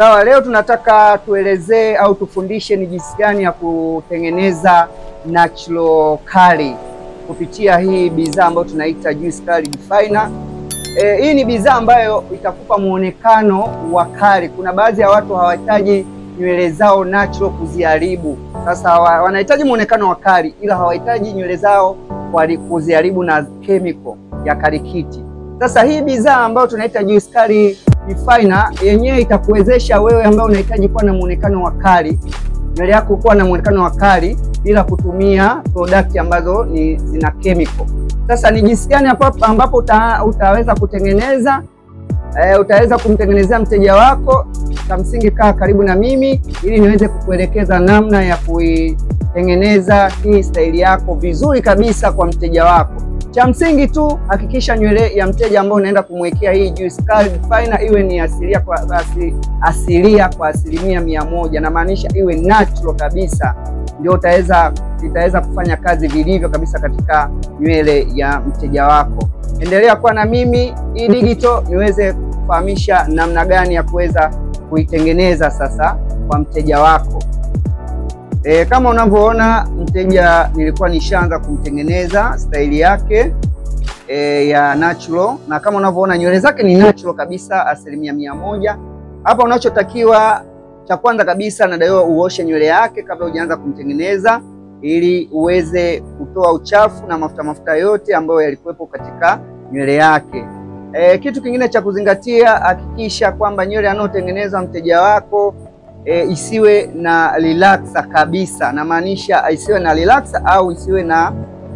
Sawa, leo tunataka tuelezee au tufundishe ni jinsi gani ya kutengeneza natural curly kupitia hii bidhaa ambayo tunaita Juice Curly Definer. Hii ni bidhaa ambayo itakupa muonekano wa curly. Kuna baadhi ya watu hawahitaji nywele zao natural kuziharibu. Sasa wanahitaji muonekano wa curly ila hawahitaji nywele zao kuziharibu na chemical ya karikiti. Sasa hii bidhaa ambayo tunaita Juice Curly Definer yenyewe itakuwezesha wewe ambaye unahitaji kuwa na muonekano wa curly, nywele yako kuwa na muonekano wa curly bila kutumia product ambazo zina chemical. Sasa ni jinsi gani ambapo utaweza kutengeneza utaweza kumtengenezea mteja wako. Kwa msingi kaa karibu na mimi ili niweze kukuelekeza namna ya kuitengeneza hii staili yako vizuri kabisa kwa mteja wako. Cha msingi tu hakikisha nywele ya mteja ambao unaenda kumwekea hii Juice Curly Definer iwe ni asilia kwa 100%, na maanisha iwe natural kabisa, ndio itaweza kufanya kazi vilivyo kabisa katika nywele ya mteja wako. Endelea kuwa na mimi hii digital niweze kufahamisha namna gani ya kuweza kuitengeneza sasa kwa mteja wako. Kama unavyoona mteja nilikuwa nishaanza kumtengeneza staili yake ya natural, na kama unavyoona nywele zake ni natural kabisa 100%. Hapa unachotakiwa cha kwanza kabisa, nadaiwa uoshe nywele yake kabla hujaanza kumtengeneza ili uweze kutoa uchafu na mafuta yote ambayo yalikuwepo katika nywele yake. Kitu kingine cha kuzingatia, hakikisha kwamba nywele anayotengeneza mteja wako isiwe na relaxer kabisa, na maanisha isiwe na relaxer au isiwe na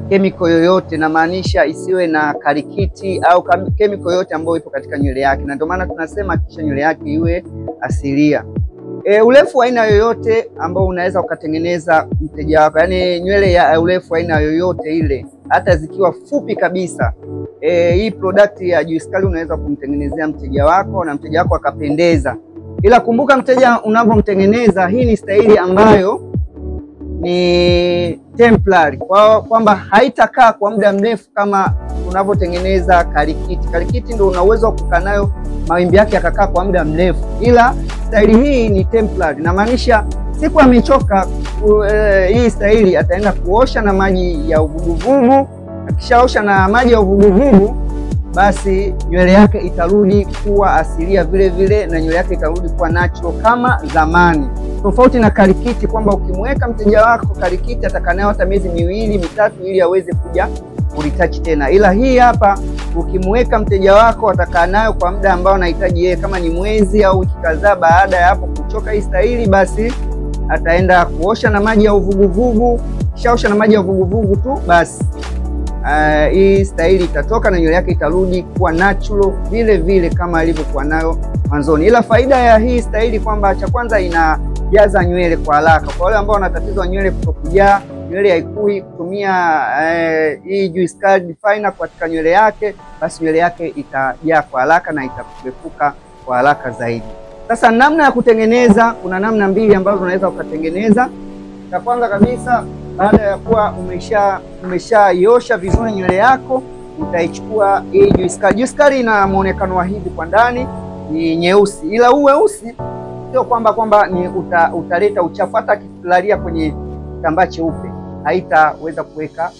chemical yoyote, na maanisha isiwe na karikiti au chemical yoyote ambayo ipo katika nywele yake, na ndio maana tunasema kisha nywele yake iwe asilia. Urefu wa aina yoyote ambao unaweza ukatengeneza mteja wako, yani nywele ya urefu wa aina yoyote ile, hata zikiwa fupi kabisa, hii product ya Juice Curly unaweza kumtengenezea mteja wako na mteja wako akapendeza. Ila kumbuka mteja unapomtengeneza, hii ni staili ambayo ni temporary, kwamba haitakaa kwa muda mrefu kama unavyotengeneza karikiti. Karikiti ndio una uwezo wa kukaa nayo mawimbi yake yakakaa kwa muda mrefu, ila staili hii ni temporary, na maanisha siku amechoka hii staili ataenda kuosha na maji ya uvuguvugu. Akishaosha na maji ya uvuguvugu, basi nywele yake itarudi kuwa asilia vile vile, na nywele yake itarudi kuwa natural kama zamani, tofauti na karikiti kwamba ukimweka mteja wako karikiti atakaa nayo hata miezi 2-3 ili aweze kuja kulitouch tena. Ila hii hapa ukimweka mteja wako atakaa nayo kwa muda ambao anahitaji yeye, kama ni mwezi au wiki kadhaa. Baada ya hapo kuchoka hii staili, basi ataenda kuosha na maji ya uvuguvugu. Kishaosha na maji ya uvuguvugu tu, basi hii staili itatoka na nywele yake itarudi kuwa natural vile vile kama ilivyokuwa nayo mwanzoni. Ila faida ya hii staili kwamba cha kwanza inajaza nywele kwa haraka. Kwa wale ambao wana tatizo la nywele kutokujaa, nywele haikui, kutumia hii Juice Curly Definer katika nywele yake, basi nywele yake itajaa kwa haraka na itakuepuka kwa haraka zaidi. Sasa namna ya kutengeneza, kuna namna mbili ambazo unaweza ukatengeneza. Cha kwanza kabisa, baada ya kuwa umeshaiosha vizuri nywele yako, utaichukua hii Juice Curly. Juice Curly ina muonekano wa hivi, kwa ndani ni nyeusi, ila huu weusi sio kwamba ni utaleta uchafu. Hata kilalia kwenye kitambaa cheupe haitaweza kuweka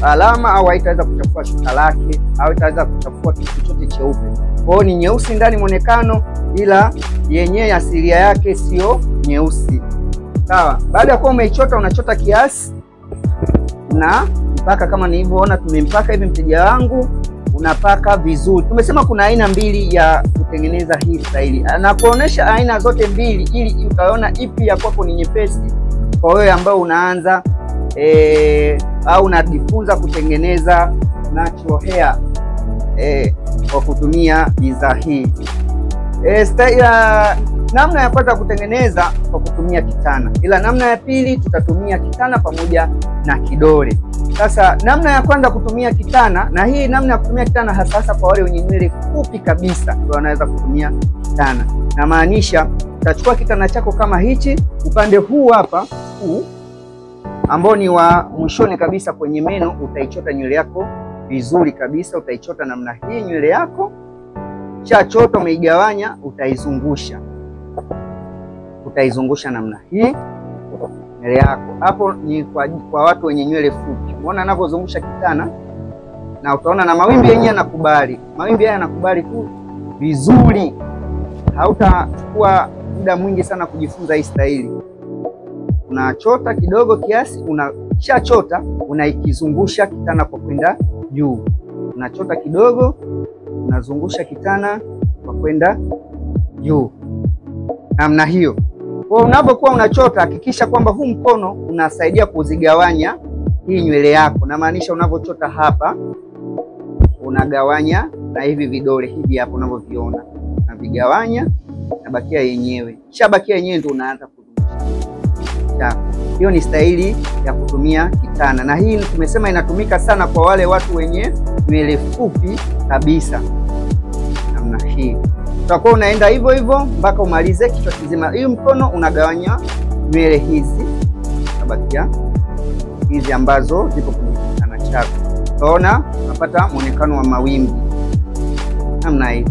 alama au haitaweza kuchafua shuka lake au haitaweza kuchafua kitu chochote cheupe. Kwa hiyo ni nyeusi ndani muonekano, ila yenyewe asilia yake sio nyeusi. Sawa, baada ya kuwa umeichota, unachota kiasi na mpaka kama nilivyoona tumempaka hivi mteja wangu, unapaka vizuri. Tumesema kuna aina mbili ya kutengeneza hii staili, na kuonesha aina zote mbili ili utaona ipi ya kwako ni nyepesi kwa wewe ambao unaanza au unajifunza kutengeneza natural hair kwa kutumia bidhaa hii. Namna ya kwanza kutengeneza kwa kutumia kitana, ila namna ya pili tutatumia kitana pamoja na kidole. Sasa namna ya kwanza kutumia kitana, na hii namna ya kutumia kitana hasa kwa wale wenye nywele fupi kabisa ndio wanaweza kutumia kitana. Na maanisha utachukua kitana chako kama hichi, upande huu hapa ambao ni wa mwishoni kabisa kwenye meno, utaichota nywele yako vizuri kabisa. Utaichota namna hii nywele yako, Chota umeigawanya, utaizungusha namna hii nywele yako. Hapo ni kwa watu wenye nywele fupi. Umeona anavyozungusha kitana, na utaona na mawimbi yenyewe yanakubali. Mawimbi haya yanakubali tu vizuri. Hautachukua muda mwingi sana kujifunza hii staili. Unachota kidogo kiasi, unachota unaikizungusha kitana kwa kwenda juu. Unachota kidogo, unazungusha kitana kwa kwenda juu. Namna hiyo. Kwa unapokuwa unachota, hakikisha kwamba huu mkono unasaidia kuzigawanya hii nywele yako. Na maanisha unapochota hapa, unagawanya na hivi vidole hivi hapo unavyoviona. Unavigawanya na bakia yenyewe. Kisha bakia yenyewe ndio unaanza kuzungusha. Hiyo ni staili ya kutumia kitana. Na hii tumesema inatumika sana kwa wale watu wenye nywele fupi kabisa. Namna hii. Utakuwa unaenda hivyo hivyo mpaka umalize kichwa kizima. Hii mkono unagawanya nywele hizi, nabakia hizi ambazo zipo kwenye kitana chako. Utaona unapata muonekano wa mawimbi namna hii.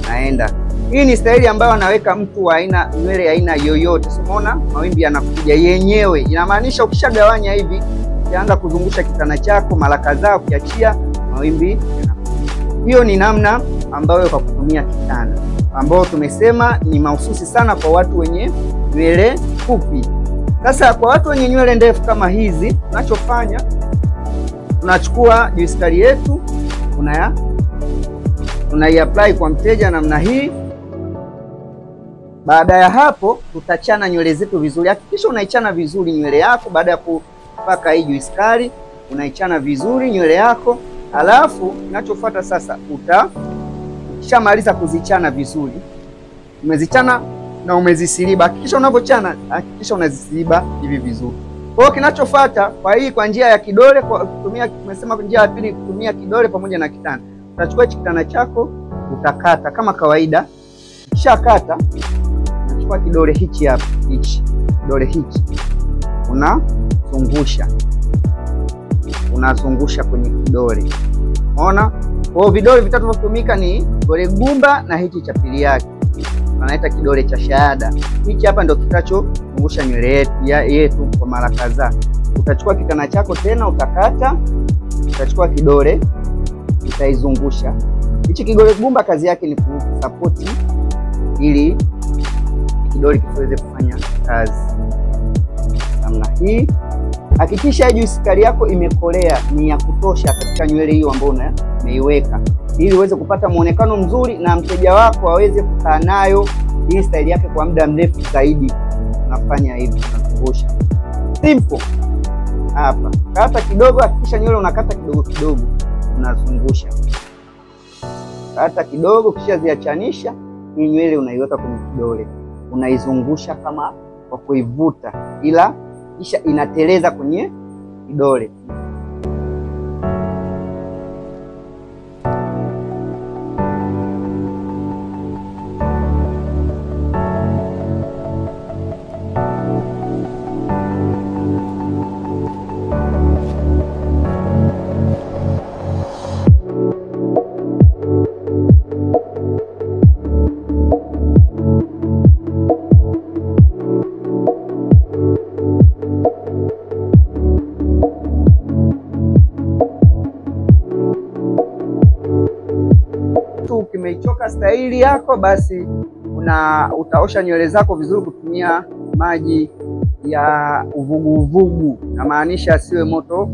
Naenda. Hii ni staili ambayo anaweka mtu wa aina nywele aina yoyote. Umeona mawimbi yanakuja yenyewe. Inamaanisha ukishagawanya hivi, utaanza kuzungusha kitana chako mara kadhaa, ukiachia mawimbi yanakuja. Hiyo ni namna ambayo kwa kutumia kitana, ambao tumesema ni mahususi sana kwa watu wenye nywele fupi. Sasa kwa watu wenye nywele ndefu kama hizi, tunachofanya tunachukua juice kali yetu, tunaiapply kwa mteja namna hii. Baada ya hapo tutachana nywele zetu vizuri. Hakikisha unaichana vizuri nywele yako. Baada ya kupaka hii juice kali, unaichana vizuri nywele yako. Alafu kinachofuata sasa, ukishamaliza kuzichana vizuri, umezichana na umezisiliba. Hakikisha unapochana, hakikisha unazisiliba hivi vizuri. Kwa hiyo kinachofuata kwa njia ya kidole, kwa kutumia, tumesema njia ya pili kutumia kidole pamoja na kitana. Utachukua kitana chako, utakata kama kawaida. Ukishakata, unachukua kidole hichi hapa, kidole hichi unazungusha kwenye kidole. Unaona? Kwa hiyo vidole vitatu vinatumika ni kidole gumba na hichi cha pili yake. Wanaita kidole cha shahada. Hichi hapa ndio kitachozungusha nywele yetu kwa mara kadhaa. Utachukua kitana chako tena utakata, utachukua kidole utaizungusha. Hichi kidole gumba kazi yake ni kusupport ili kidole kiweze kufanya kazi. Namna hii. Hakikisha juice kali yako imekolea, ni ya kutosha katika nywele hiyo ambayo umeiweka, ili uweze kupata muonekano mzuri na mteja wako aweze kukaa nayo hii style yake kwa muda mrefu zaidi. Unafanya hivi, unazungusha. Simple. Hapa. Kata kidogo, hakikisha nywele unakata kidogo kidogo, unazungusha. Kata kidogo, kisha ziachanisha, hii nywele unaiweka kwenye kidole. Unaizungusha kama kwa kuivuta, ila kisha inateleza kwenye kidole. Umeichoka staili yako, basi utaosha nywele zako vizuri kutumia maji ya uvuguvugu. Na maanisha asiwe moto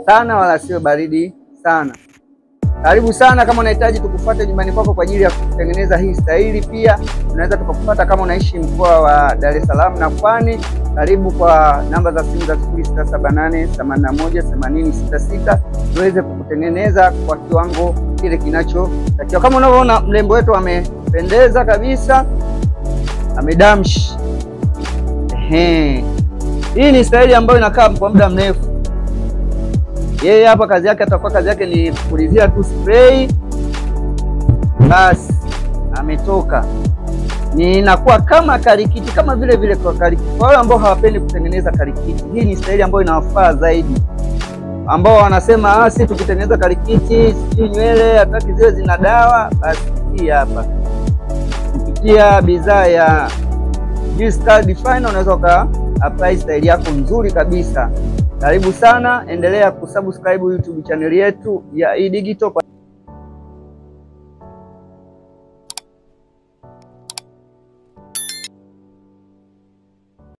sana wala asiwe baridi sana. Karibu sana. Kama unahitaji tukufuate nyumbani kwako kwa ajili ya kutengeneza hii staili, pia unaweza tukakufuata kama unaishi mkoa wa Dar es Salaam na Pwani. Karibu kwa namba za simu za 0678818066 tuweze kukutengeneza kwa kiwango kile kinachotakiwa. Kama unavyoona mrembo wetu amependeza kabisa, amedamshi. Hii ni staili ambayo inakaa kwa muda mrefu. Yeye hapa kazi yake ni kupulizia tu spray. Basi ametoka. Ni inakuwa kama karikiti, kama vile kwa karikiti. Kwa wale ambao hawapendi kutengeneza karikiti, hii ni staili ambayo inawafaa zaidi. Ambao wanasema si tukitengeneza karikiti, si nywele hataki ziwe zina dawa, basi hii hapa. Kupitia bidhaa ya G-Star Definer unaweza uka apply style yako nzuri kabisa. Karibu sana, endelea kusubscribe YouTube channel yetu ya iDigital.